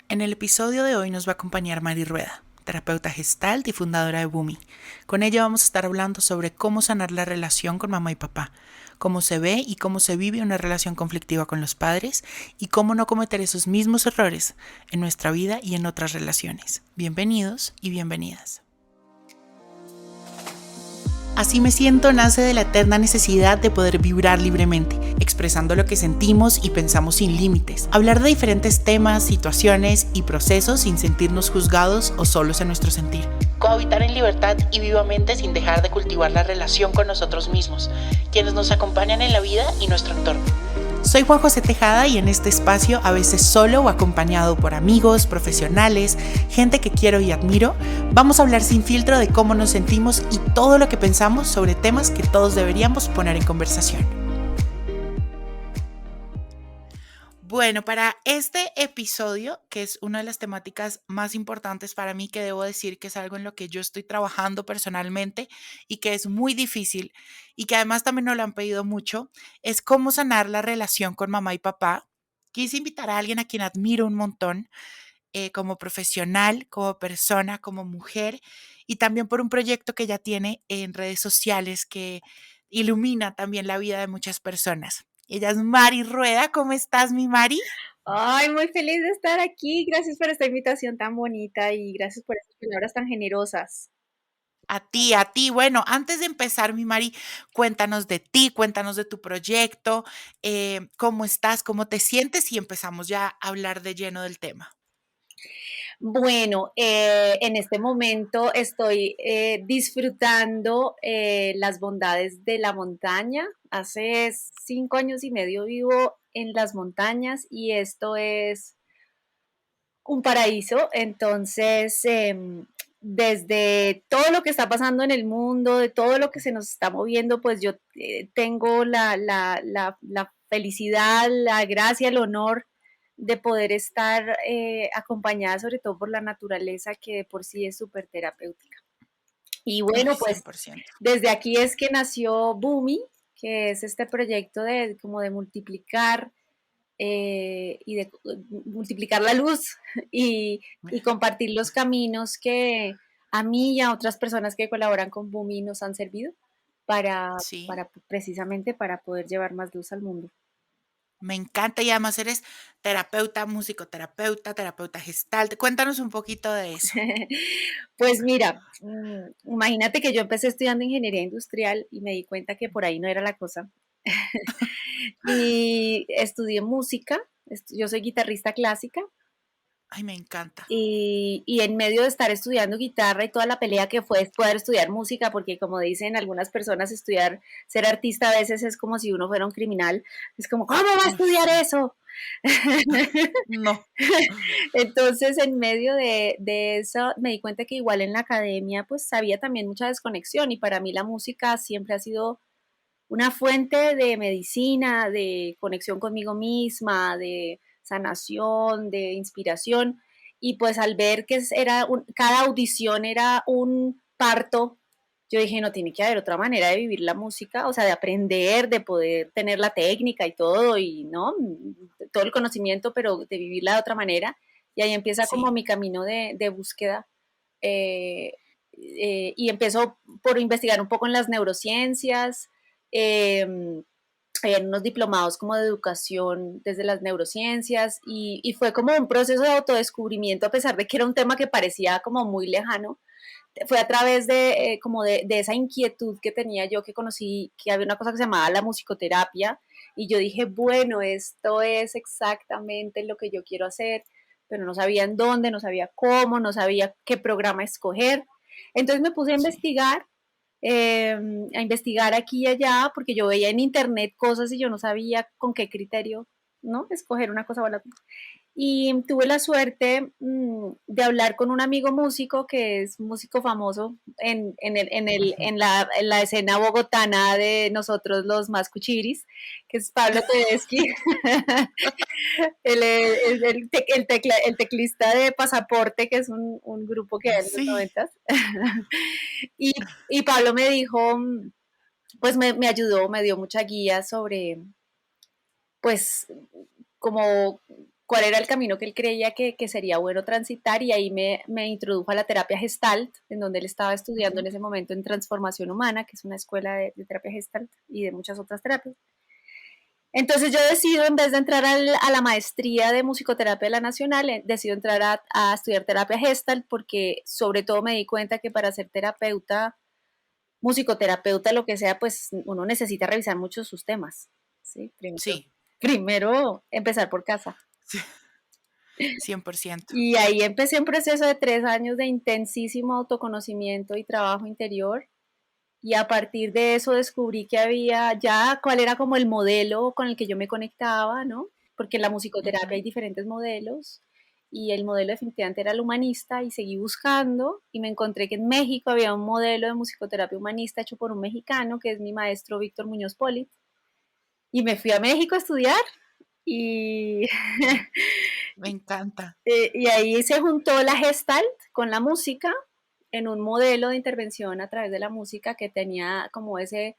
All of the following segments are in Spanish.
En el episodio de hoy nos va a acompañar Mari Rueda, terapeuta gestalt y fundadora de Bumi. Con ella vamos a estar hablando sobre cómo sanar la relación con mamá y papá, cómo se ve y cómo se vive una relación conflictiva con los padres y cómo no cometer esos mismos errores en nuestra vida y en otras relaciones. Bienvenidos y bienvenidas. Así me siento nace de la eterna necesidad de poder vibrar libremente, expresando lo que sentimos y pensamos sin límites. Hablar de diferentes temas, situaciones y procesos sin sentirnos juzgados o solos en nuestro sentir. Cohabitar en libertad y vivamente sin dejar de cultivar la relación con nosotros mismos, quienes nos acompañan en la vida y nuestro entorno. Soy Juan José Tejada y en este espacio, a veces solo o acompañado por amigos, profesionales, gente que quiero y admiro, vamos a hablar sin filtro de cómo nos sentimos y todo lo que pensamos sobre temas que todos deberíamos poner en conversación. Bueno, para este episodio, que es una de las temáticas más importantes para mí, que debo decir que es algo en lo que yo estoy trabajando personalmente y que es muy difícil y que además también nos lo han pedido mucho, es cómo sanar la relación con mamá y papá. Quise invitar a alguien a quien admiro un montón, como profesional, como persona, como mujer y también por un proyecto que ella tiene en redes sociales que ilumina también la vida de muchas personas. Ella es Mari Rueda. ¿Cómo estás, mi Mari? Ay, muy feliz de estar aquí. Gracias por esta invitación tan bonita y gracias por esas palabras tan generosas. A ti, a ti. Bueno, antes de empezar, mi Mari, cuéntanos de ti, cuéntanos de tu proyecto, cómo estás, cómo te sientes y empezamos ya a hablar de lleno del tema. Bueno, en este momento estoy disfrutando las bondades de la montaña. Hace 5 años y medio vivo en las montañas y esto es un paraíso. Entonces, desde todo lo que está pasando en el mundo, de todo lo que se nos está moviendo, pues yo tengo la felicidad, la gracia, el honor de poder estar acompañada sobre todo por la naturaleza que de por sí es súper terapéutica. Y Ay, bueno, pues 100%. desde aquí es que nació Bumi, que es este proyecto de como de multiplicar y de multiplicar la luz y, y compartir los caminos que a mí y a otras personas que colaboran con Bumi nos han servido Sí. para precisamente para poder llevar más luz al mundo. Me encanta y además eres terapeuta, musicoterapeuta, terapeuta gestalt. Cuéntanos un poquito de eso. Pues mira, imagínate que yo empecé estudiando ingeniería industrial y me di cuenta que por ahí no era la cosa. Y estudié música, yo soy guitarrista clásica. Ay, me encanta. Y en medio de estar estudiando guitarra y toda la pelea que fue poder estudiar música, porque como dicen algunas personas, estudiar, ser artista a veces es como si uno fuera un criminal, es como, ¿cómo va a Ay, estudiar sí. eso? No. Entonces, en medio de eso, me di cuenta que igual en la academia, pues había también mucha desconexión y para mí la música siempre ha sido una fuente de medicina, de conexión conmigo misma, de sanación, de inspiración. Y pues al ver que cada audición era un parto, yo dije, no, tiene que haber otra manera de vivir la música, o sea, de aprender, de poder tener la técnica y todo, y no, todo el conocimiento, pero de vivirla de otra manera. Y ahí empieza como Sí. mi camino de búsqueda. eh, y empiezo por investigar un poco en las neurociencias, eh, en unos diplomados como de educación desde las neurociencias y fue como un proceso de autodescubrimiento a pesar de que era un tema que parecía como muy lejano. Fue a través de como de esa inquietud que tenía yo que conocí que había una cosa que se llamaba la musicoterapia y yo dije, bueno, esto es exactamente lo que yo quiero hacer, pero no sabía en dónde, no sabía cómo, no sabía qué programa escoger. Entonces me puse Sí. eh, a investigar aquí y allá, porque yo veía en internet cosas y yo no sabía con qué criterio, ¿no? Escoger una cosa o la otra. Y tuve la suerte de hablar con un amigo músico que es músico famoso en la escena bogotana de nosotros los más cuchiris, que es Pablo Tedeschi. Él es el teclista de Pasaporte, que es un grupo que era en los Sí. noventas. Y, y Pablo me dijo, pues me ayudó, me dio mucha guía sobre, pues, como cuál era el camino que él creía que sería bueno transitar y ahí me introdujo a la terapia Gestalt, en donde él estaba estudiando Ujú. en ese momento en Transformación Humana, que es una escuela de terapia Gestalt y de muchas otras terapias. Entonces yo decido, en vez de entrar a la maestría de musicoterapia de la Nacional, decido entrar a estudiar terapia Gestalt porque sobre todo me di cuenta que para ser terapeuta, musicoterapeuta, lo que sea, pues uno necesita revisar muchos sus temas. ¿Sí? Sí, Primero empezar por casa. sí, 100%. Y ahí empecé un proceso de 3 años de intensísimo autoconocimiento y trabajo interior. Y a partir de eso descubrí que había ya cuál era como el modelo con el que yo me conectaba, ¿no? Porque en la musicoterapia hay Ujú. diferentes modelos y el modelo definitivamente era el humanista y seguí buscando y me encontré que en México había un modelo de musicoterapia humanista hecho por un mexicano que es mi maestro Víctor Muñoz Polit y me fui a México a estudiar y, Me encanta. y ahí se juntó la Gestalt con la música en un modelo de intervención a través de la música que tenía como esa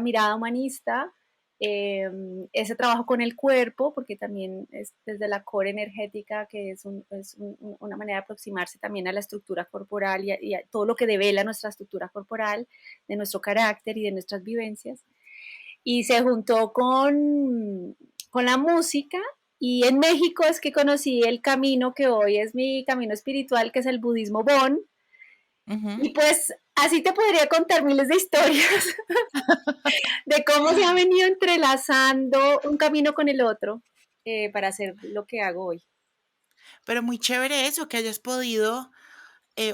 mirada humanista, eh, ese trabajo con el cuerpo, porque también es desde la core energética, que una manera de aproximarse también a la estructura corporal y a todo lo que devela nuestra estructura corporal, de nuestro carácter y de nuestras vivencias. Y se juntó con la música y en México es que conocí el camino que hoy es mi camino espiritual, que es el budismo Bon. Ujú. Y pues así te podría contar miles de historias de cómo se ha venido entrelazando un camino con el otro para hacer lo que hago hoy. Pero muy chévere eso, que hayas podido,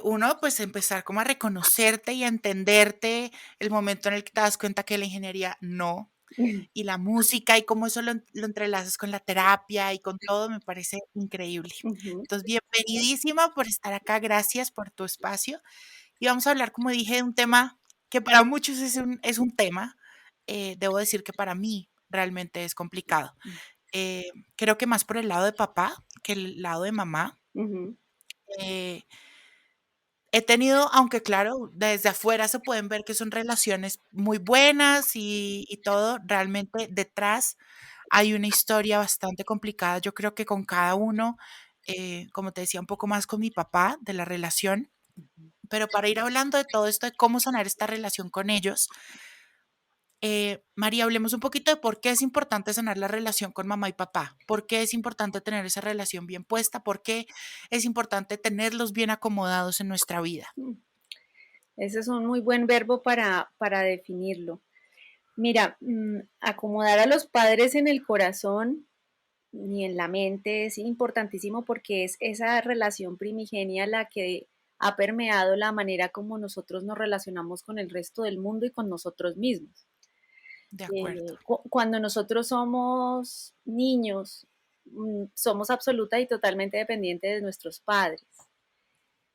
uno, pues empezar como a reconocerte y a entenderte el momento en el que te das cuenta que la ingeniería no, y la música y cómo eso lo entrelazas con la terapia y con todo, me parece increíble. Ujú. Entonces, bienvenidísima por estar acá, gracias por tu espacio. Y vamos a hablar, como dije, de un tema que para muchos es un tema, debo decir que para mí realmente es complicado. Creo que más por el lado de papá que el lado de mamá. Ujú. Eh, He tenido, aunque claro, desde afuera se pueden ver que son relaciones muy buenas y todo, realmente detrás hay una historia bastante complicada. Yo creo que con cada uno, como te decía, un poco más con mi papá, de la relación, pero para ir hablando de todo esto, de cómo sanar esta relación con ellos, María, hablemos un poquito de por qué es importante sanar la relación con mamá y papá, por qué es importante tener esa relación bien puesta, por qué es importante tenerlos bien acomodados en nuestra vida. Ese es un muy buen verbo para definirlo. Mira, acomodar a los padres en el corazón ni en la mente es importantísimo porque es esa relación primigenia la que ha permeado la manera como nosotros nos relacionamos con el resto del mundo y con nosotros mismos. De acuerdo. Cuando nosotros somos niños, somos absoluta y totalmente dependientes de nuestros padres.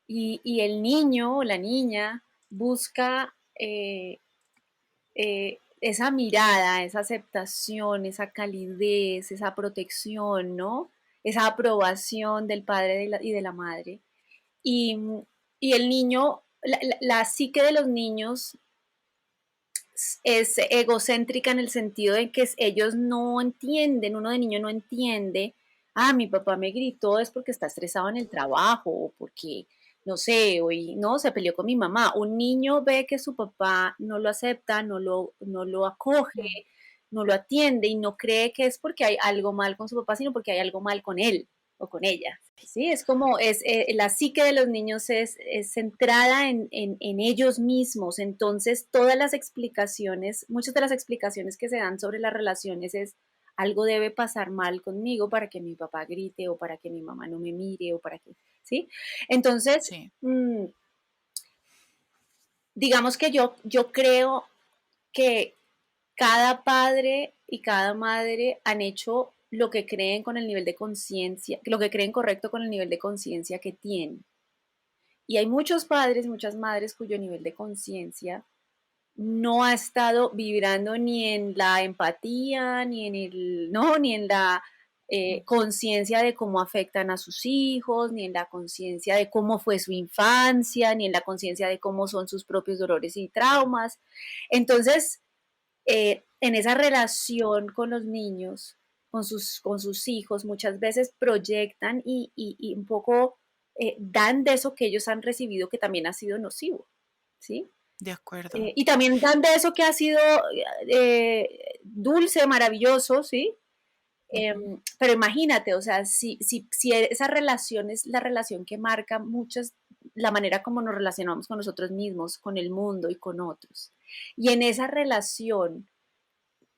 Y el niño o la niña busca esa mirada, esa aceptación, esa calidez, esa protección, ¿no? Esa aprobación del padre y de la madre. Y, y el niño, la psique de los niños es egocéntrica en el sentido de que ellos no entienden, uno de niño no entiende, mi papá me gritó es porque está estresado en el trabajo o porque, no sé, hoy no, se peleó con mi mamá. Un niño ve que su papá no lo acepta, no lo acoge, Mm. no lo atiende y no cree que es porque hay algo mal con su papá, sino porque hay algo mal con él o con ella. Sí, es como la psique de los niños es centrada en ellos mismos, entonces todas las explicaciones, muchas de las explicaciones que se dan sobre las relaciones es algo debe pasar mal conmigo para que mi papá grite o para que mi mamá no me mire o para que, ¿sí? Entonces, Sí, digamos que yo creo que cada padre y cada madre han hecho lo que creen con el nivel de conciencia, lo que creen correcto con el nivel de conciencia que tienen. Y hay muchos padres, muchas madres cuyo nivel de conciencia no ha estado vibrando ni en la empatía, ni en el, no, ni en la mm, conciencia de cómo afectan a sus hijos, ni en la conciencia de cómo fue su infancia, ni en la conciencia de cómo son sus propios dolores y traumas. Entonces, en esa relación con los niños, con sus hijos, muchas veces proyectan y un poco dan de eso que ellos han recibido que también ha sido nocivo, ¿sí? De acuerdo. Y también dan de eso que ha sido dulce, maravilloso, ¿sí? Ujú. Pero imagínate, o sea, si esa relación es la relación que marca muchas, la manera como nos relacionamos con nosotros mismos, con el mundo y con otros. Y en esa relación,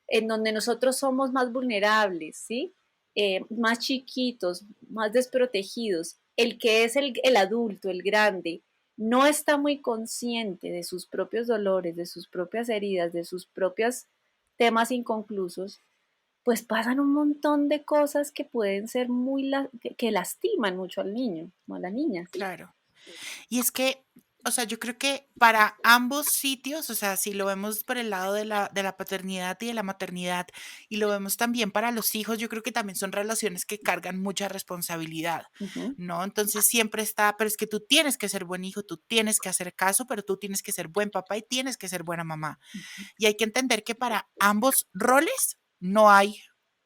en donde nosotros somos más vulnerables, ¿sí? Más chiquitos, más desprotegidos, el que es el adulto, el grande, no está muy consciente de sus propios dolores, de sus propias heridas, de sus propios temas inconclusos, pues pasan un montón de cosas que pueden ser que lastiman mucho al niño o a la niña, ¿sí? Claro. Y es que, o sea, yo creo que para ambos sitios, o sea, si lo vemos por el lado de la paternidad y de la maternidad, y lo vemos también para los hijos, yo creo que también son relaciones que cargan mucha responsabilidad, Ujú, ¿no? Entonces siempre está, pero es que tú tienes que ser buen hijo, tú tienes que hacer caso, pero tú tienes que ser buen papá y tienes que ser buena mamá. Y hay que entender que para ambos roles no hay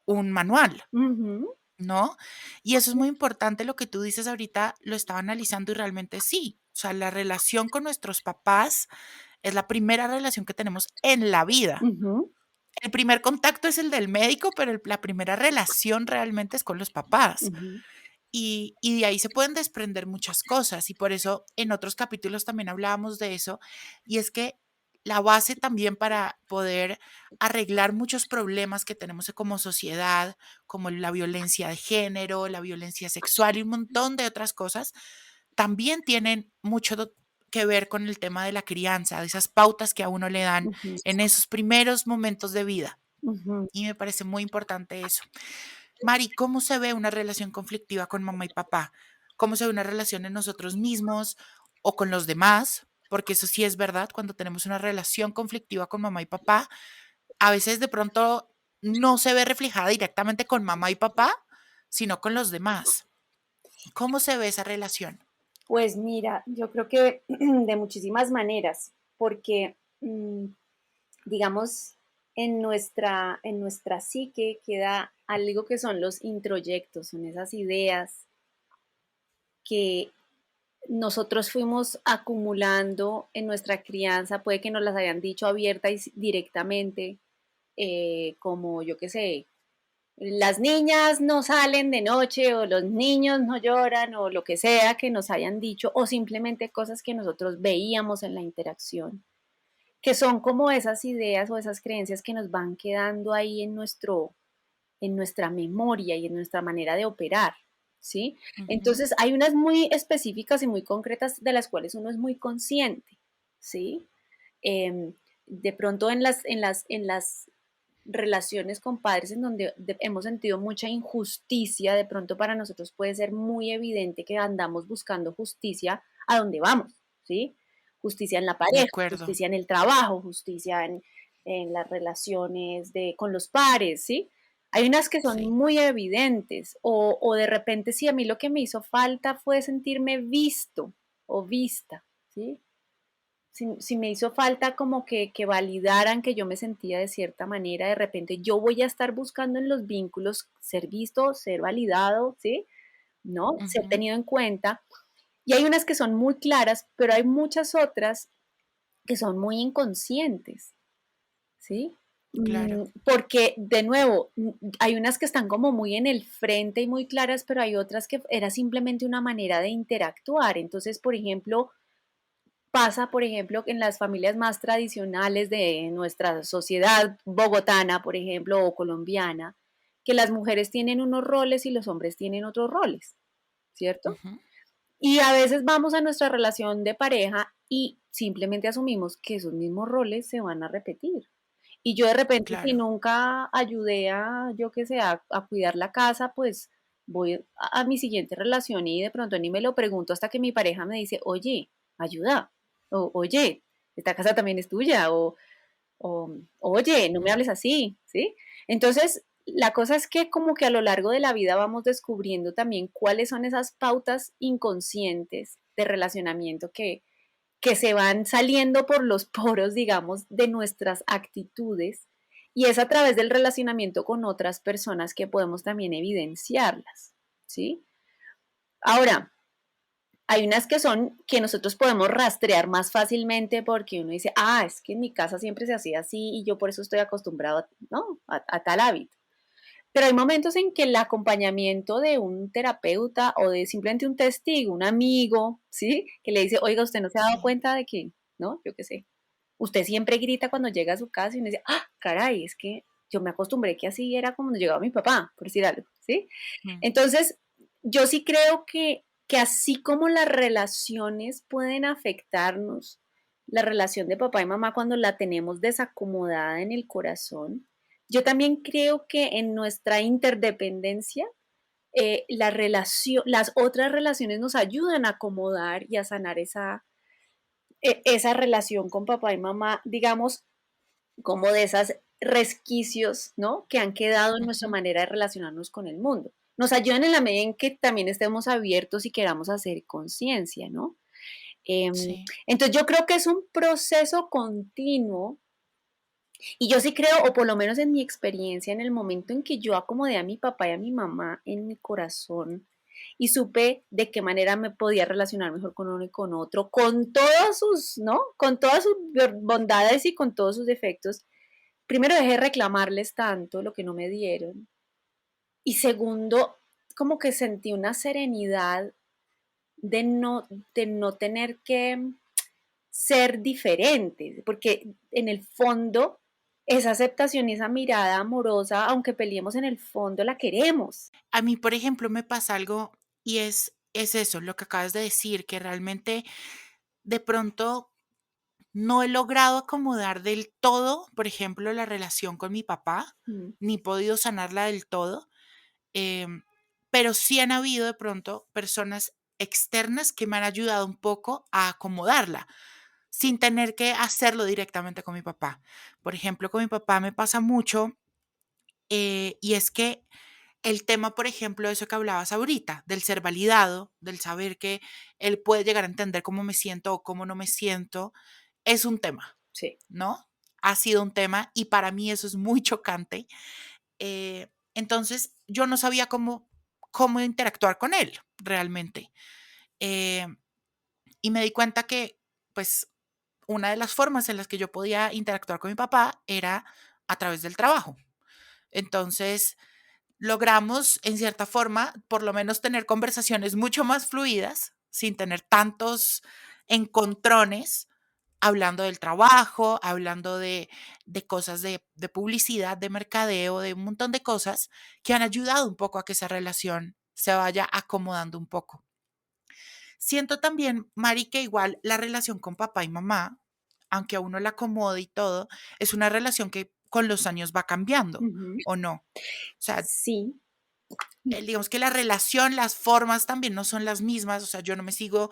un manual. ujú, ¿No? Y eso es muy importante lo que tú dices ahorita, lo estaba analizando y realmente sí. O sea, la relación con nuestros papás es la primera relación que tenemos en la vida. ujú, El primer contacto es el del médico, pero la primera relación realmente es con los papás. ujú, Y de ahí se pueden desprender muchas cosas. Y por eso en otros capítulos también hablábamos de eso. Y es que la base también para poder arreglar muchos problemas que tenemos como sociedad, como la violencia de género, la violencia sexual y un montón de otras cosas, también tienen mucho que ver con el tema de la crianza, de esas pautas que a uno le dan ujú, en esos primeros momentos de vida. ujú. Y me parece muy importante eso. Mari, ¿cómo se ve una relación conflictiva con mamá y papá? ¿Cómo se ve una relación en nosotros mismos o con los demás? Porque eso sí es verdad, cuando tenemos una relación conflictiva con mamá y papá, a veces de pronto no se ve reflejada directamente con mamá y papá, sino con los demás. ¿Cómo se ve esa relación? Pues mira, yo creo que de muchísimas maneras, porque digamos, en nuestra psique queda algo que son los introyectos, son esas ideas que nosotros fuimos acumulando en nuestra crianza, puede que nos las hayan dicho abierta y directamente, como yo qué sé, las niñas no salen de noche o los niños no lloran o lo que sea que nos hayan dicho o simplemente cosas que nosotros veíamos en la interacción, que son como esas ideas o esas creencias que nos van quedando ahí en nuestra memoria y en nuestra manera de operar, ¿sí? Ujú. Entonces hay unas muy específicas y muy concretas de las cuales uno es muy consciente, ¿sí? Em, de pronto en las relaciones con padres en donde hemos sentido mucha injusticia, de pronto para nosotros puede ser muy evidente que andamos buscando justicia a donde vamos, ¿sí? Justicia en la De pareja, acuerdo. justicia en el trabajo, justicia en las relaciones con los pares, ¿sí? Hay unas que son Sí. muy evidentes o de repente si a mí lo que me hizo falta fue sentirme visto o vista, ¿sí? Si me hizo falta como que validaran que yo me sentía de cierta manera, de repente yo voy a estar buscando en los vínculos ser visto, ser validado, ¿sí? ¿No? Ser Ujú. tenido en cuenta. Y hay unas que son muy claras, pero hay muchas otras que son muy inconscientes, ¿sí? Claro. Porque, de nuevo, hay unas que están como muy en el frente y muy claras, pero hay otras que era simplemente una manera de interactuar. Entonces, por ejemplo, pasa, por ejemplo, en las familias más tradicionales de nuestra sociedad bogotana, por ejemplo, o colombiana, que las mujeres tienen unos roles y los hombres tienen otros roles, ¿cierto? Ujú. Y a veces vamos a nuestra relación de pareja y simplemente asumimos que esos mismos roles se van a repetir. Y yo de repente, si Claro. nunca ayudé a, yo que sé, a cuidar la casa, pues voy a mi siguiente relación y de pronto ni me lo pregunto hasta que mi pareja me dice, oye, ayuda, o oye, esta casa también es tuya, o oye, no me Ujú. hables así, ¿sí? Entonces, la cosa es que como que a lo largo de la vida vamos descubriendo también cuáles son esas pautas inconscientes de relacionamiento que se van saliendo por los poros, digamos, de nuestras actitudes Y es a través del relacionamiento con otras personas que podemos también evidenciarlas, ¿sí? Ahora, hay unas que son que nosotros podemos rastrear más fácilmente porque uno dice, ah, es que en mi casa siempre se hacía así y yo por eso estoy acostumbrado, ¿no? A tal hábito. Pero hay momentos en que el acompañamiento de un terapeuta o de simplemente un testigo, un amigo, ¿sí? Que le dice, oiga, usted no se ha dado Sí. cuenta de que, ¿no? Yo qué sé. Usted siempre grita cuando llega a su casa y uno dice, ah, caray, es que yo me acostumbré que así era como cuando llegaba mi papá, por decir algo, ¿sí? Mm. Entonces, yo sí creo que así como las relaciones pueden afectarnos, la relación de papá y mamá cuando la tenemos desacomodada en el corazón, yo también creo que en nuestra interdependencia, las otras relaciones nos ayudan a acomodar y a sanar esa relación con papá y mamá, digamos, como de esos resquicios, ¿no? Que han quedado en nuestra Ujú. manera de relacionarnos con el mundo. Nos ayudan en la medida en que también estemos abiertos y queramos hacer conciencia, ¿no? Sí. Entonces yo creo que es un proceso continuo y yo sí creo, o por lo menos en mi experiencia, en el momento en que yo acomodé a mi papá y a mi mamá en mi corazón y supe de qué manera me podía relacionar mejor con uno y con otro, con todas sus, ¿no? Con todas sus bondades y con todos sus defectos. Primero dejé de reclamarles tanto lo que no me dieron. Y segundo, como que sentí una serenidad de no tener que ser diferente, porque en el fondo esa aceptación y esa mirada amorosa, aunque peleemos en el fondo, la queremos. A mí, por ejemplo, me pasa algo y es eso, lo que acabas de decir, que realmente de pronto no he logrado acomodar del todo, por ejemplo, la relación con mi papá, Mm, ni podido sanarla del todo, em, pero sí han habido de pronto personas externas que me han ayudado un poco a acomodarla, sin tener que hacerlo directamente con mi papá. Por ejemplo, con mi papá me pasa mucho, y es que el tema, por ejemplo, de eso que hablabas ahorita, del ser validado, del saber que él puede llegar a entender cómo me siento o cómo no me siento, es un tema, sí. ¿no? Ha sido un tema y para mí eso es muy chocante. Entonces, yo no sabía cómo interactuar con él realmente. Eh, y me di cuenta que, pues, una de las formas en las que yo podía interactuar con mi papá era a través del trabajo. Entonces, logramos, en cierta forma, por lo menos tener conversaciones mucho más fluidas, sin tener tantos encontrones, hablando del trabajo, hablando de cosas de publicidad, de mercadeo, de un montón de cosas que han ayudado un poco a que esa relación se vaya acomodando un poco. Siento también, Mari, que igual la relación con papá y mamá, aunque a uno la acomode y todo, es una relación que con los años va cambiando, Ujú. ¿o no? O sea, Sí. digamos que la relación, las formas también no son las mismas, o sea, yo no me sigo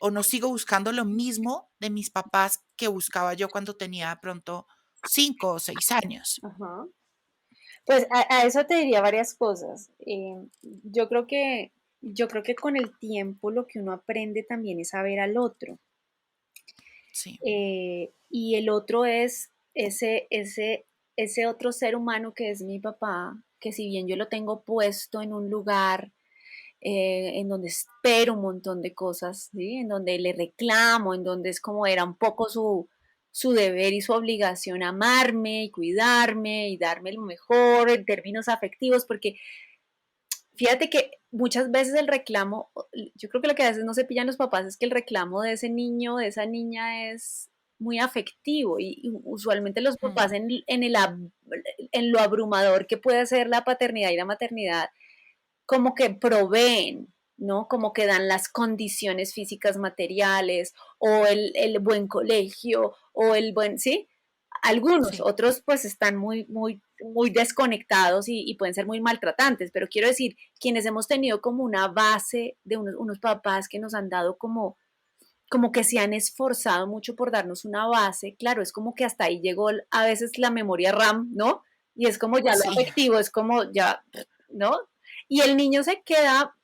o no sigo buscando lo mismo de mis papás que buscaba yo cuando tenía de pronto 5 o 6 años. Ajá. Pues a eso te diría varias cosas. Yo creo que con el tiempo lo que uno aprende también es a ver al otro. Sí, Y el otro es ese otro ser humano que es mi papá, que si bien yo lo tengo puesto en un lugar en donde espero un montón de cosas, ¿sí? En donde le reclamo, en donde es como era un poco su deber y su obligación amarme y cuidarme y darme lo mejor en términos afectivos, porque fíjate que muchas veces el reclamo, yo creo que lo que a veces no se pillan los papás es que el reclamo de ese niño, de esa niña es muy afectivo y usualmente los papás mm, en lo abrumador que puede ser la paternidad y la maternidad, como que proveen, ¿no? Como que dan las condiciones físicas materiales o el buen colegio o el buen, ¿sí? Algunos, sí, otros pues están muy desconectados y pueden ser muy maltratantes, pero quiero decir, quienes hemos tenido como una base de unos papás que nos han dado como que se han esforzado mucho por darnos una base, claro, es como que hasta ahí llegó a veces la memoria RAM, ¿no? Y es como ya lo sí, afectivo, es como ya, ¿no? Y el niño se queda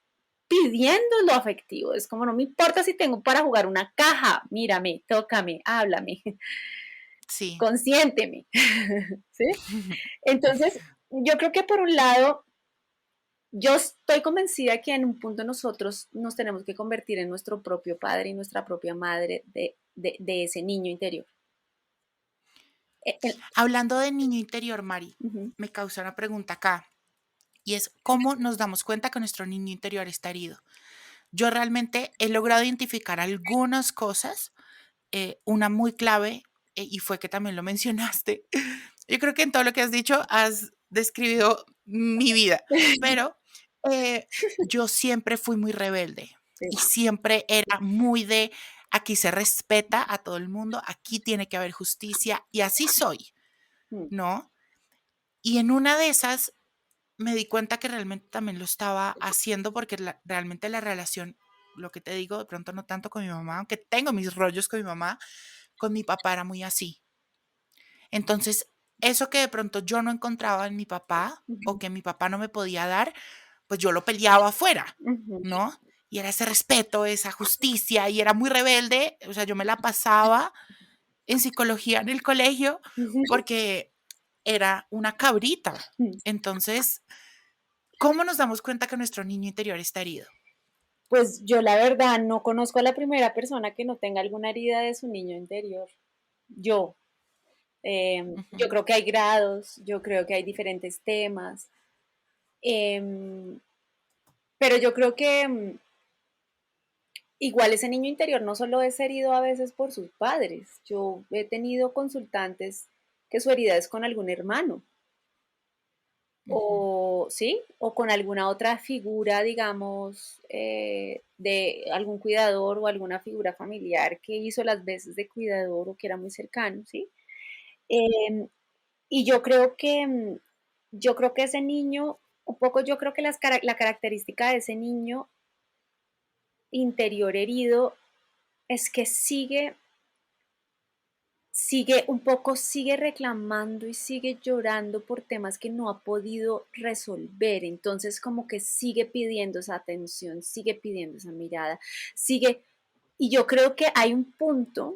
pidiendo lo afectivo, es como no me importa si tengo para jugar una caja, mírame, tócame, háblame. Sí. consiénteme, ¿sí? Entonces, yo creo que por un lado, yo estoy convencida que en un punto nosotros nos tenemos que convertir en nuestro propio padre y nuestra propia madre de ese niño interior. El Hablando de niño interior, Mari, ujú, me causa una pregunta acá y es ¿cómo nos damos cuenta que nuestro niño interior está herido? Yo realmente he logrado identificar algunas cosas, una muy clave, y fue que también lo mencionaste. Yo creo que en todo lo que has dicho has describido mi vida, pero yo siempre fui muy rebelde sí, y siempre era muy de aquí se respeta a todo el mundo, aquí tiene que haber justicia y así soy, mm, ¿no? Y en una de esas me di cuenta que realmente también lo estaba haciendo porque realmente la relación, lo que te digo, de pronto no tanto con mi mamá, aunque tengo mis rollos con mi mamá, con mi papá era muy así. Entonces, eso que de pronto yo no encontraba en mi papá o ujú, que mi papá no me podía dar, pues yo lo peleaba afuera, ujú, ¿no? Y era ese respeto, esa justicia, y era muy rebelde, o sea, yo me la pasaba en psicología en el colegio ujú. porque era una cabrita. Entonces, ¿cómo nos damos cuenta que nuestro niño interior está herido? Pues yo la verdad no conozco a la primera persona que no tenga alguna herida de su niño interior. Yo, yo Ujú, creo que hay grados, yo creo que hay diferentes temas, em, pero yo creo que igual ese niño interior no solo es herido a veces por sus padres. Yo he tenido consultantes que su herida es con algún hermano ujú. o sí, o con alguna otra figura, digamos, de algún cuidador o alguna figura familiar que hizo las veces de cuidador o que era muy cercano, ¿sí? Em, y yo creo que ese niño, un poco yo creo que la característica de ese niño interior herido es que sigue reclamando y sigue llorando por temas que no ha podido resolver. Entonces, como que sigue pidiendo esa atención, sigue pidiendo esa mirada, sigue. Y yo creo que hay un punto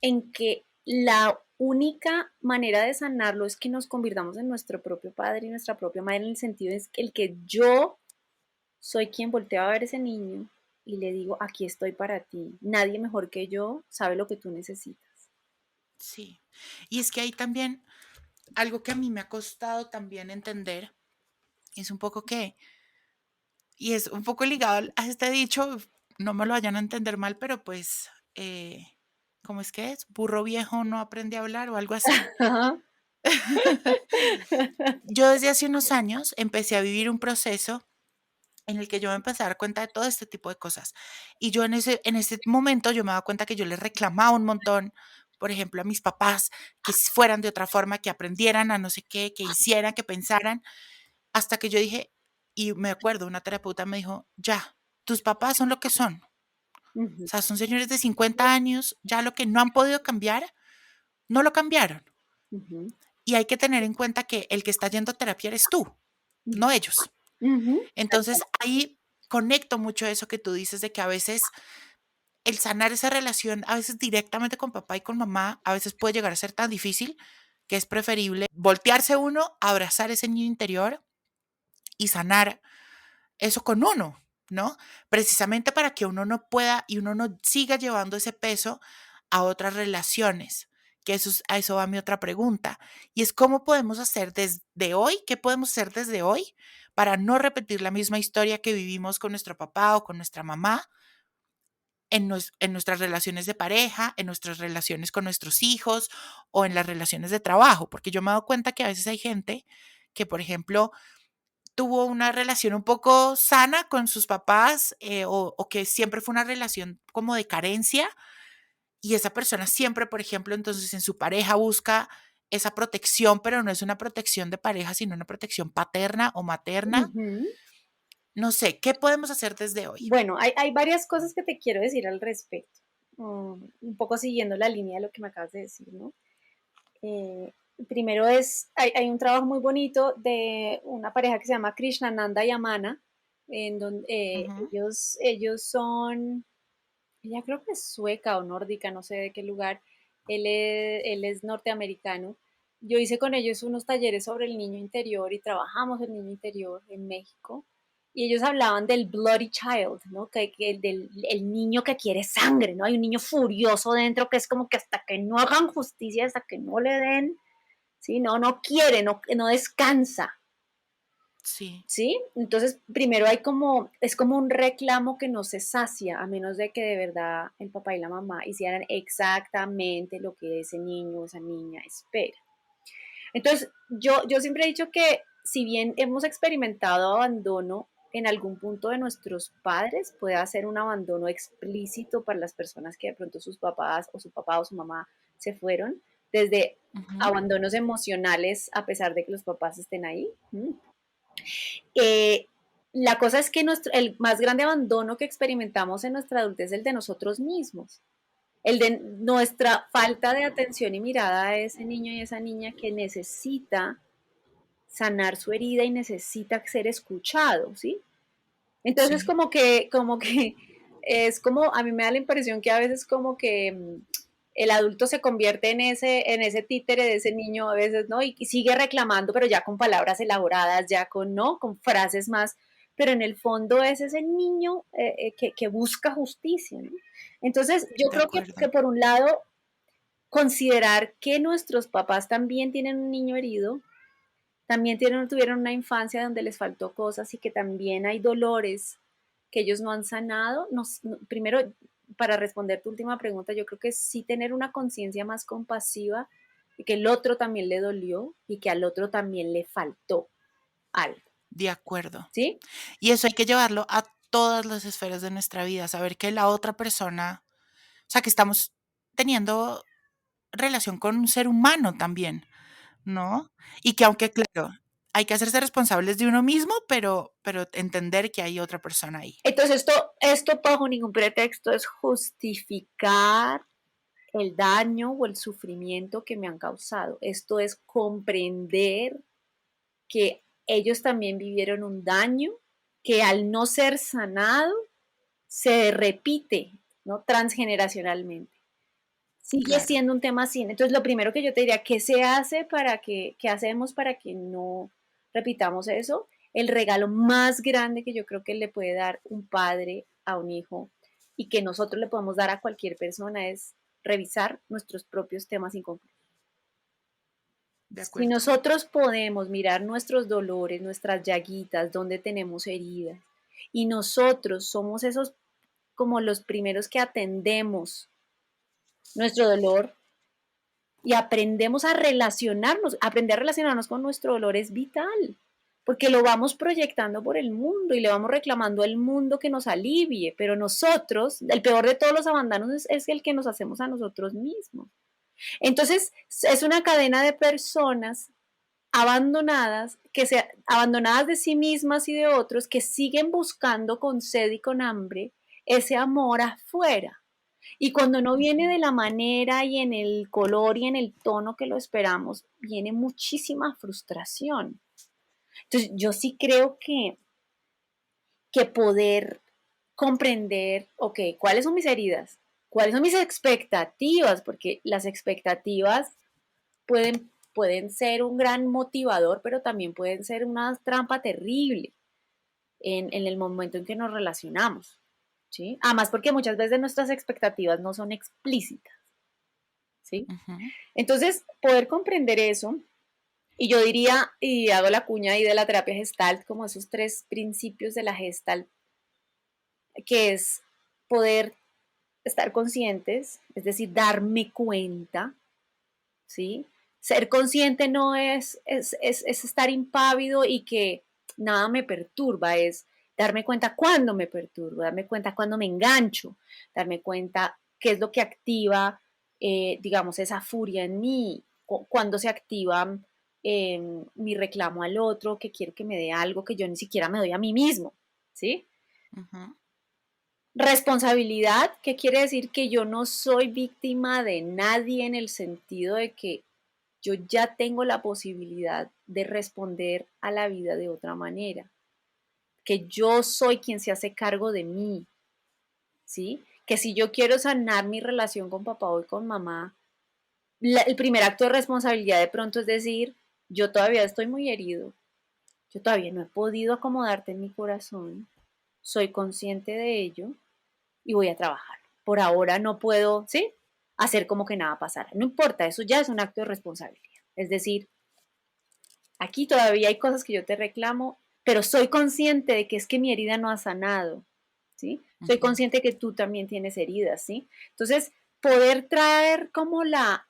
en que la única manera de sanarlo es que nos convirtamos en nuestro propio padre y nuestra propia madre, en el sentido es que el que yo soy quien voltea a ver a ese niño y le digo, aquí estoy para ti. Nadie mejor que yo sabe lo que tú necesitas. Sí. Y es que ahí también, algo que a mí me ha costado también entender, es un poco que, y es un poco ligado a este dicho, no me lo vayan a entender mal, pero pues, ¿cómo es que es? Burro viejo no aprende a hablar o algo así. Yo desde hace unos años empecé a vivir un proceso en el que yo me empecé a dar cuenta de todo este tipo de cosas. Y yo en ese momento yo me daba cuenta que yo les reclamaba un montón, por ejemplo, a mis papás, que fueran de otra forma, que aprendieran a no sé qué, que hicieran, que pensaran, hasta que yo dije, y me acuerdo, una terapeuta me dijo, ya, tus papás son lo que son. O Ujú, sea, son señores de 50 años, ya lo que no han podido cambiar, no lo cambiaron. ujú, Y hay que tener en cuenta que el que está yendo a terapia eres tú, no ellos. ujú, tal cual. Entonces ahí conecto mucho eso que tú dices de que a veces el sanar esa relación, a veces directamente con papá y con mamá, a veces puede llegar a ser tan difícil que es preferible voltearse uno, abrazar ese niño interior y sanar eso con uno, ¿no? Precisamente para que uno no pueda y uno no siga llevando ese peso a otras relaciones. Que a eso va mi otra pregunta. Y es cómo podemos hacer desde hoy, qué podemos hacer desde hoy para no repetir la misma historia que vivimos con nuestro papá o con nuestra mamá en nuestras relaciones de pareja, en nuestras relaciones con nuestros hijos o en las relaciones de trabajo. Porque yo me he dado cuenta que a veces hay gente que, por ejemplo, tuvo una relación un poco sana con sus papás, o que siempre fue una relación como de carencia, y esa persona siempre, por ejemplo, entonces en su pareja busca esa protección, pero no es una protección de pareja, sino una protección paterna o materna. Ujú. No sé, ¿qué podemos hacer desde hoy? Bueno, hay varias cosas que te quiero decir al respecto, un poco siguiendo la línea de lo que me acabas de decir, ¿no? Eh, Primero hay un trabajo muy bonito de una pareja que se llama Krishnananda y Amana, en donde Ujú, ellos son, ella creo que es sueca o nórdica, no sé de qué lugar, él es norteamericano. Yo hice con ellos unos talleres sobre el niño interior y trabajamos el niño interior en México. Y ellos hablaban del bloody child, ¿no? Del el niño que quiere sangre, ¿no? Hay un niño furioso dentro que es como que hasta que no hagan justicia, hasta que no le den, ¿sí? No quiere, no descansa, Sí, ¿sí? Entonces, primero hay como, es como un reclamo que no se sacia, a menos de que de verdad el papá y la mamá hicieran exactamente lo que ese niño o esa niña espera. Entonces, yo siempre he dicho que si bien hemos experimentado abandono en algún punto de nuestros padres, puede ser un abandono explícito para las personas que de pronto sus papás o su papá o su mamá se fueron, desde ujú, abandonos emocionales a pesar de que los papás estén ahí. Eh, la cosa es que el más grande abandono que experimentamos en nuestra adultez es el de nosotros mismos, el de nuestra falta de atención y mirada a ese niño y esa niña que necesita sanar su herida y necesita ser escuchado, ¿sí? Entonces sí, como que es como, a mí me da la impresión que a veces como que el adulto se convierte en ese títere de ese niño a veces, ¿no? Y sigue reclamando, pero ya con palabras elaboradas, ya con, ¿no? Con frases más, pero en el fondo es ese niño que busca justicia, ¿no? Entonces, yo de creo acuerdo. que por un lado, considerar que nuestros papás también tienen un niño herido, también tuvieron una infancia donde les faltó cosas y que también hay dolores que ellos no han sanado. Primero, para responder tu última pregunta, yo creo que sí tener una conciencia más compasiva de que el otro también le dolió y que al otro también le faltó algo, De acuerdo. ¿sí? Y eso hay que llevarlo a todas las esferas de nuestra vida, saber que la otra persona, o sea, que estamos teniendo relación con un ser humano también, ¿no? Y que aunque, claro, hay que hacerse responsables de uno mismo, pero entender que hay otra persona ahí. Entonces, esto bajo ningún pretexto es justificar el daño o el sufrimiento que me han causado. Esto es comprender que ellos también vivieron un daño que al no ser sanado se repite, ¿no? Transgeneracionalmente. Sigue Claro, siendo un tema así. Entonces, lo primero que yo te diría, ¿qué se hace para qué hacemos para que no repitamos eso? El regalo más grande que yo creo que le puede dar un padre a un hijo y que nosotros le podemos dar a cualquier persona es revisar nuestros propios temas inconclusos. de Si acuerdo. nosotros podemos mirar nuestros dolores, nuestras llaguitas, donde tenemos heridas, y nosotros somos esos como los primeros que atendemos nuestro dolor y aprendemos a relacionarnos, aprender a relacionarnos con nuestro dolor es vital, porque lo vamos proyectando por el mundo y le vamos reclamando al mundo que nos alivie, pero nosotros, el peor de todos los abandonos es el que nos hacemos a nosotros mismos. Entonces, es una cadena de personas abandonadas, abandonadas de sí mismas y de otros, que siguen buscando con sed y con hambre ese amor afuera. Y cuando no viene Ujú. de la manera y en el color y en el tono que lo esperamos, viene muchísima frustración. Entonces, yo sí creo que poder comprender, ok, ¿cuáles son mis heridas? ¿Cuáles son mis expectativas? Porque las expectativas pueden ser un gran motivador, pero también pueden ser una trampa terrible en el momento en que nos relacionamos. ¿Sí? Además, porque muchas veces nuestras expectativas no son explícitas. ¿Sí? Ujú. Entonces, poder comprender eso, y yo diría, y hago la cuña ahí de la terapia Gestalt, como esos tres principios de la Gestalt, que es poder estar conscientes, es decir, darme cuenta, ¿sí? Ser consciente no es estar impávido y que nada me perturba, es darme cuenta cuándo me perturba, darme cuenta cuándo me engancho, darme cuenta qué es lo que activa, digamos, esa furia en mí, cuándo se activa mi reclamo al otro, que quiero que me dé algo que yo ni siquiera me doy a mí mismo, ¿sí? Ujú. Responsabilidad, ¿qué quiere decir? Que yo no soy víctima de nadie en el sentido de que yo ya tengo la posibilidad de responder a la vida de otra manera, que yo soy quien se hace cargo de mí, ¿sí? Que si yo quiero sanar mi relación con papá o con mamá, el primer acto de responsabilidad de pronto es decir, yo todavía estoy muy herido, yo todavía no he podido acomodarte en mi corazón, soy consciente de ello y voy a trabajar. Por ahora no puedo, ¿sí? Hacer como que nada pasara. No importa, eso ya es un acto de responsabilidad. Es decir, aquí todavía hay cosas que yo te reclamo, pero soy consciente de que es que mi herida no ha sanado, ¿sí? Soy Ujú. consciente que tú también tienes heridas, ¿sí? Entonces, poder traer como la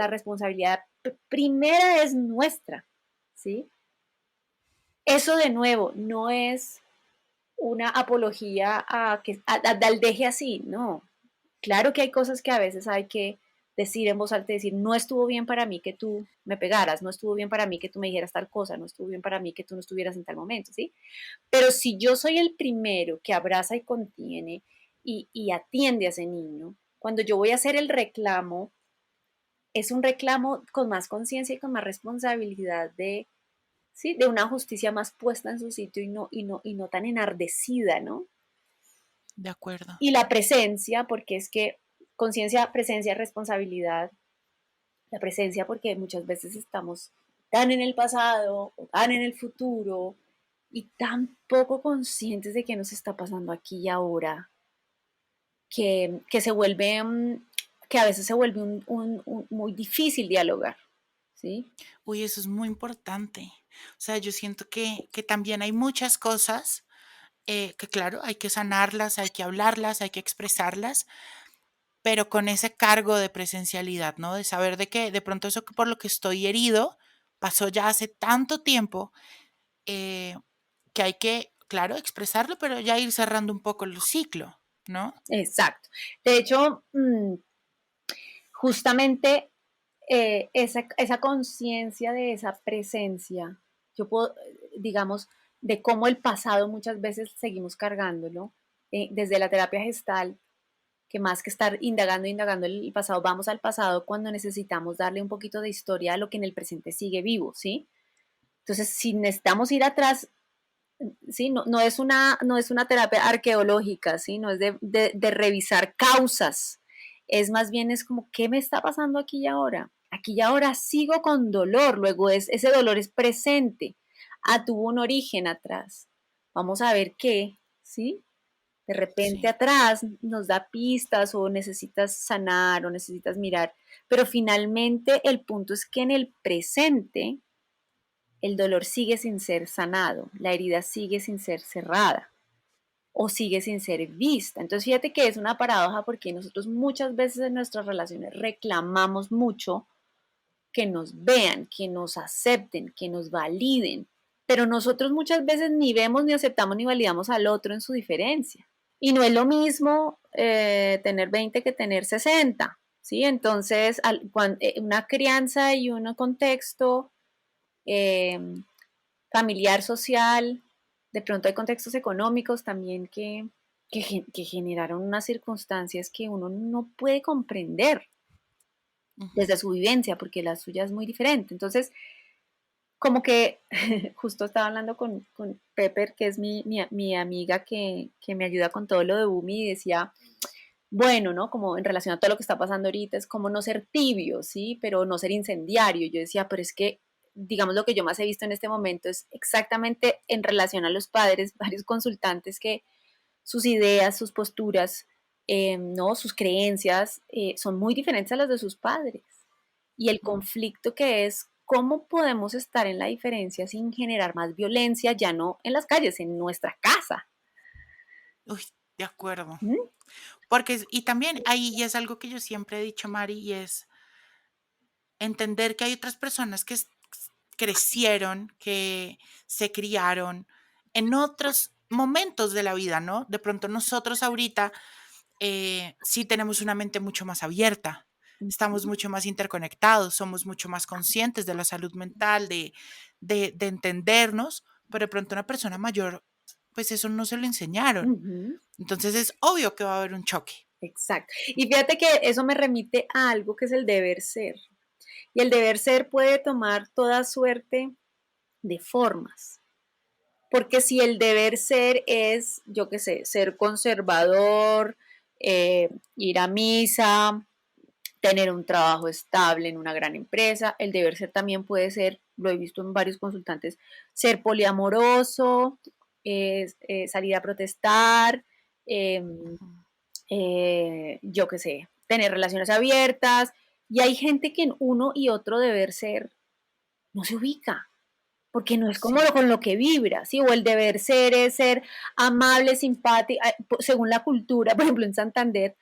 responsabilidad primera es nuestra, ¿sí? Eso de nuevo no es una apología al deje así, no. Claro que hay cosas que a veces hay que decir en voz alta, decir, no estuvo bien para mí que tú me pegaras, no estuvo bien para mí que tú me dijeras tal cosa, no estuvo bien para mí que tú no estuvieras en tal momento, ¿sí? Pero si yo soy el primero que abraza y contiene y atiende a ese niño, cuando yo voy a hacer el reclamo, es un reclamo con más conciencia y con más responsabilidad de, ¿sí? De una justicia más puesta en su sitio y no tan enardecida, ¿no? De acuerdo. Y la presencia, porque es que conciencia, presencia, responsabilidad, la presencia porque muchas veces estamos tan en el pasado o tan en el futuro y tan poco conscientes de qué nos está pasando aquí y ahora, que se vuelve, que a veces se vuelve muy difícil dialogar, ¿sí? Uy, eso es muy importante. O sea, yo siento que también hay muchas cosas que, claro, hay que sanarlas, hay que hablarlas, hay que expresarlas, pero con ese cargo de presencialidad, ¿no? De saber de que de pronto eso que por lo que estoy herido pasó ya hace tanto tiempo eh, que hay que, claro, expresarlo, pero ya ir cerrando un poco el ciclo, ¿no? Exacto. De hecho, justamente esa conciencia de esa presencia, yo puedo, digamos, de cómo el pasado muchas veces seguimos cargándolo, desde la terapia gestal, que más que estar indagando el pasado, vamos al pasado cuando necesitamos darle un poquito de historia a lo que en el presente sigue vivo, ¿sí? Entonces, si necesitamos ir atrás, ¿sí? No es una terapia arqueológica, ¿sí? No es de revisar causas, es más bien es como, ¿qué me está pasando aquí y ahora? Aquí y ahora sigo con dolor, luego ese dolor es presente, tuvo un origen atrás. Vamos a ver qué, ¿sí? De repente Sí. atrás nos da pistas o necesitas sanar o necesitas mirar, pero finalmente el punto es que en el presente el dolor sigue sin ser sanado, la herida sigue sin ser cerrada o sigue sin ser vista. Entonces fíjate que es una paradoja porque nosotros muchas veces en nuestras relaciones reclamamos mucho que nos vean, que nos acepten, que nos validen, pero nosotros muchas veces ni vemos, ni aceptamos, ni validamos al otro en su diferencia. Y no es lo mismo tener 20 que tener 60, ¿sí? Entonces, una crianza y un contexto eh, familiar, social, de pronto hay contextos económicos también que generaron unas circunstancias que uno no puede comprender Ujú. desde su vivencia, porque la suya es muy diferente. Entonces, como que justo estaba hablando con Pepper, que es mi amiga que me ayuda con todo lo de Bumi, y decía, bueno, ¿no? Como en relación a todo lo que está pasando ahorita, es como no ser tibio, ¿sí? Pero no ser incendiario. Yo decía, pero es que, digamos, lo que yo más he visto en este momento es exactamente en relación a los padres, varios consultantes que sus ideas, sus posturas, ¿no? Sus creencias son muy diferentes a las de sus padres. Y el conflicto que es cómo podemos estar en la diferencia sin generar más violencia, ya no en las calles, en nuestra casa. Uy, de acuerdo. ¿Mm? Porque, y también ahí, y es algo que yo siempre he dicho, Mari, y es entender que hay otras personas que crecieron, que se criaron en otros momentos de la vida, ¿no? De pronto nosotros ahorita sí tenemos una mente mucho más abierta, estamos mucho más interconectados, somos mucho más conscientes de la salud mental, de entendernos, pero de pronto una persona mayor, pues eso no se lo enseñaron. Ujú. Entonces es obvio que va a haber un choque. Exacto. Y fíjate que eso me remite a algo que es el deber ser. Y el deber ser puede tomar toda suerte de formas. Porque si el deber ser es, yo qué sé, ser conservador, ir a misa, tener un trabajo estable en una gran empresa. El deber ser también puede ser, lo he visto en varios consultantes, ser poliamoroso, salir a protestar, eh, yo qué sé, tener relaciones abiertas. Y hay gente que en uno y otro deber ser no se ubica, porque no es como Sí. con lo que vibra, ¿sí? O el deber ser es ser amable, simpático, según la cultura, por ejemplo, en Santander,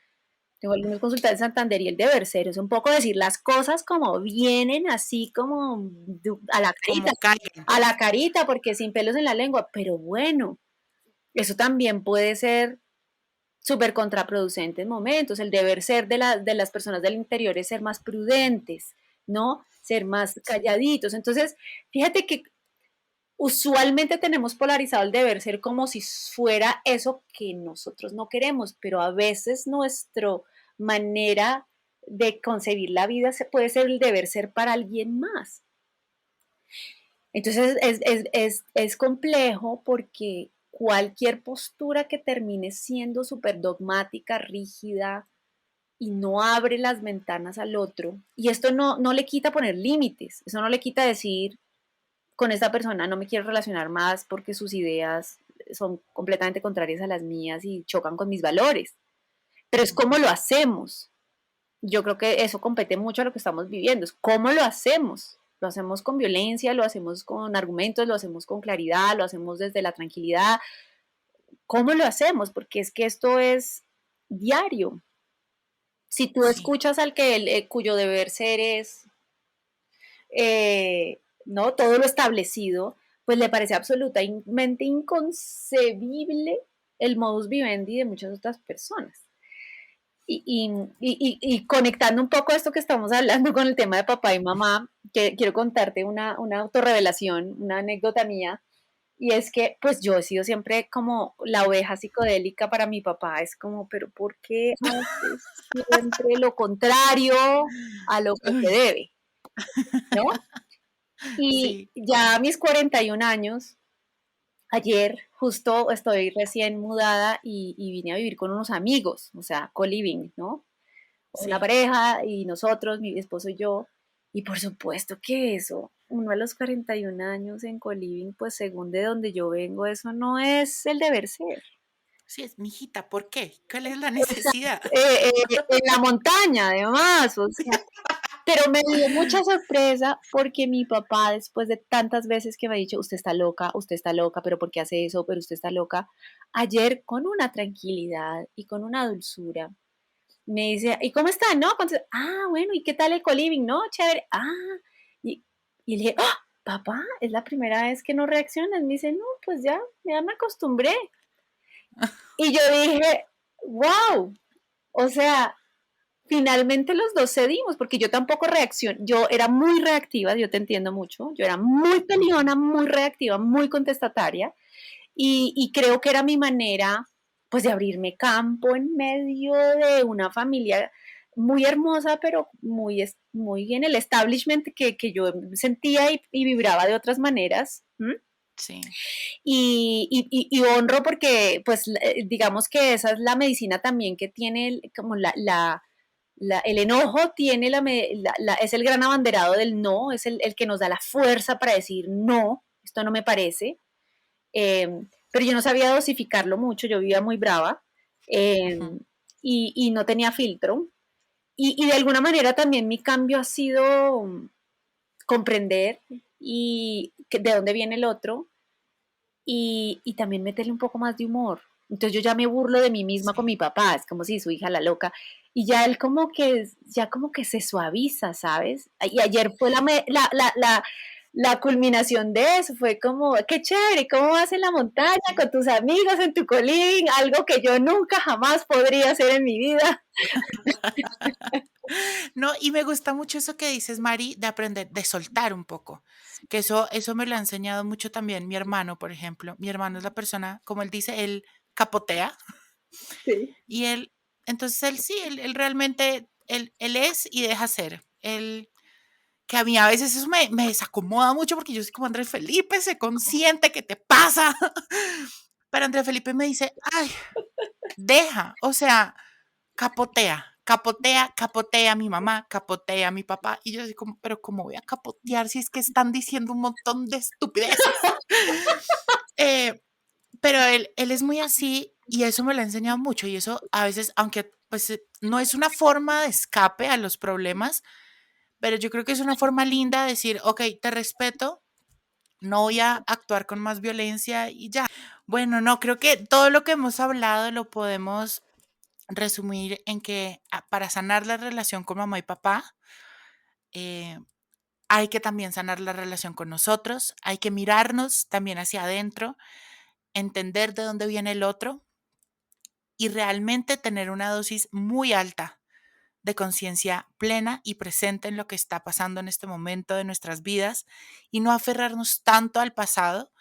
tengo algunos consultantes en Santander y el deber ser es un poco decir las cosas como vienen, así como Como caigan. a la carita, porque sin pelos en la lengua, pero bueno, eso también puede ser súper contraproducente en momentos. El deber ser de las personas del interior es ser más prudentes, ¿no? Ser más Sí. calladitos. Entonces, fíjate que usualmente tenemos polarizado el deber ser como si fuera eso que nosotros no queremos, pero a veces nuestra manera de concebir la vida puede ser el deber ser para alguien más. Entonces es complejo porque cualquier postura que termine siendo súper dogmática, rígida y no abre las ventanas al otro, y esto no le quita poner límites, eso no le quita decir con esta persona no me quiero relacionar más porque sus ideas son completamente contrarias a las mías y chocan con mis valores. Pero es cómo lo hacemos. Yo creo que eso compete mucho a lo que estamos viviendo. Es cómo lo hacemos. Lo hacemos con violencia, lo hacemos con argumentos, lo hacemos con claridad, lo hacemos desde la tranquilidad. ¿Cómo lo hacemos? Porque es que esto es diario. Si tú Sí. escuchas al que cuyo deber ser es ¿no? Todo lo establecido, pues le parece absolutamente inconcebible el modus vivendi de muchas otras personas. Y conectando un poco esto que estamos hablando con el tema de papá y mamá, que quiero contarte una autorrevelación, una anécdota mía, y es que pues yo he sido siempre como la oveja psicodélica para mi papá, es como, pero ¿por qué haces siempre lo contrario a lo que se Uy, debe? ¿No? Y sí, ya a mis 41 años, ayer justo estoy recién mudada y vine a vivir con unos amigos, o sea, co-living, ¿no? Una sí. pareja y nosotros, mi esposo y yo. Y por supuesto que eso, uno a los 41 años en co-living, pues según de donde yo vengo, eso no es el deber ser. Sí, es mijita, ¿por qué? ¿Cuál es la Exacto. necesidad? En la montaña, además, o sea, pero me dio mucha sorpresa porque mi papá, después de tantas veces que me ha dicho, usted está loca, pero ¿por qué hace eso? Pero usted está loca. Ayer, con una tranquilidad y con una dulzura, me dice, ¿y cómo está? ¿No? Bueno, ¿y qué tal el coliving? No, chévere. Y, y le dije, papá, es la primera vez que no reaccionas. Me dice, no, pues ya me acostumbré. Y yo dije, wow, o sea, finalmente los dos cedimos, porque yo tampoco reaccioné, yo era muy reactiva, yo te entiendo mucho, yo era muy peleona, muy reactiva, muy contestataria, y creo que era mi manera, pues, de abrirme campo en medio de una familia muy hermosa, pero muy en el establishment que yo sentía y vibraba de otras maneras. ¿M? Sí, Y honro porque, pues, digamos que esa es la medicina también que tiene como el enojo tiene es el gran abanderado del no, es el que nos da la fuerza para decir no, esto no me parece. Pero yo no sabía dosificarlo mucho, yo vivía muy brava eh, ujú, y no tenía filtro. Y de alguna manera también mi cambio ha sido comprender de dónde viene el otro y también meterle un poco más de humor. Entonces yo ya me burlo de mí misma con sí. mi papá, es como si su hija la loca. Y ya él ya como que se suaviza, ¿sabes? Y ayer fue la culminación de eso, fue como, qué chévere, ¿cómo vas en la montaña con tus amigos en tu colín? Algo que yo nunca jamás podría hacer en mi vida. No, y me gusta mucho eso que dices, Mari, de aprender, de soltar un poco, que eso me lo ha enseñado mucho también mi hermano, por ejemplo. Mi hermano es la persona, como él dice, él capotea Sí. y entonces él sí, él realmente, él es y deja ser. Él, que a mí a veces eso me desacomoda mucho porque yo soy como Andrés Felipe, sé consciente, ¿qué te pasa? Pero Andrés Felipe me dice, ay, deja, o sea, capotea, capotea a mi mamá, capotea a mi papá. Y yo así como, pero ¿cómo voy a capotear si es que están diciendo un montón de estupideces? Eh, pero él es muy así y eso me lo ha enseñado mucho y eso a veces, aunque pues no es una forma de escape a los problemas, pero yo creo que es una forma linda de decir, ok, te respeto, no voy a actuar con más violencia y ya. Bueno, no, creo que todo lo que hemos hablado lo podemos resumir en que para sanar la relación con mamá y papá, eh, hay que también sanar la relación con nosotros, hay que mirarnos también hacia adentro, entender de dónde viene el otro y realmente tener una dosis muy alta de conciencia plena y presente en lo que está pasando en este momento de nuestras vidas y no aferrarnos tanto al pasado.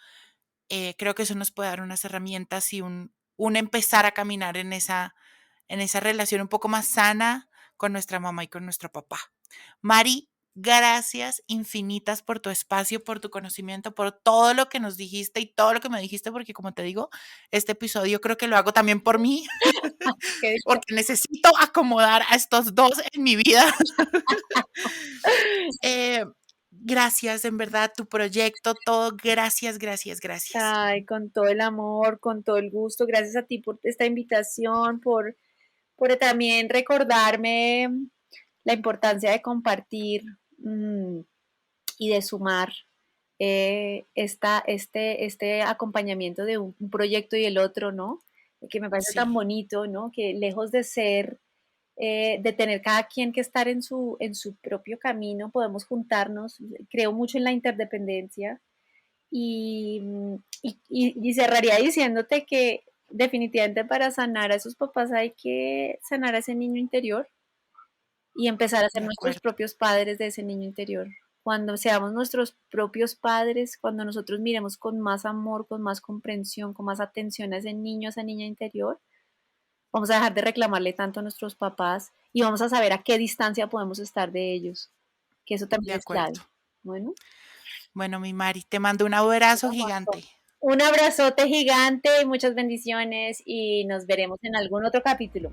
Creo que eso nos puede dar unas herramientas y un empezar a caminar en esa relación un poco más sana con nuestra mamá y con nuestro papá. Mari, gracias infinitas por tu espacio, por tu conocimiento, por todo lo que nos dijiste y todo lo que me dijiste, porque como te digo, este episodio creo que lo hago también por mí, Qué dicha. porque necesito acomodar a estos dos en mi vida. Eh, gracias, en verdad, tu proyecto, todo, gracias, gracias, gracias. Ay, con todo el amor, con todo el gusto. Gracias a ti por esta invitación, por también recordarme la importancia de compartir y de sumar este acompañamiento de un proyecto y el otro, ¿no? Que me parece tan Sí, bonito, ¿no? Que lejos de ser, de tener cada quien que estar en su propio camino, podemos juntarnos. Creo mucho en la interdependencia y, y cerraría diciéndote que definitivamente para sanar a esos papás hay que sanar a ese niño interior y empezar a ser de nuestros acuerdo. propios padres de ese niño interior. Cuando seamos nuestros propios padres, cuando nosotros miremos con más amor, con más comprensión, con más atención a ese niño, a esa niña interior, vamos a dejar de reclamarle tanto a nuestros papás y vamos a saber a qué distancia podemos estar de ellos, que eso De también es clave. acuerdo. Bueno, Bueno, mi Mari, te mando un abrazo gigante. un abrazote gigante, muchas bendiciones y nos veremos en algún otro capítulo.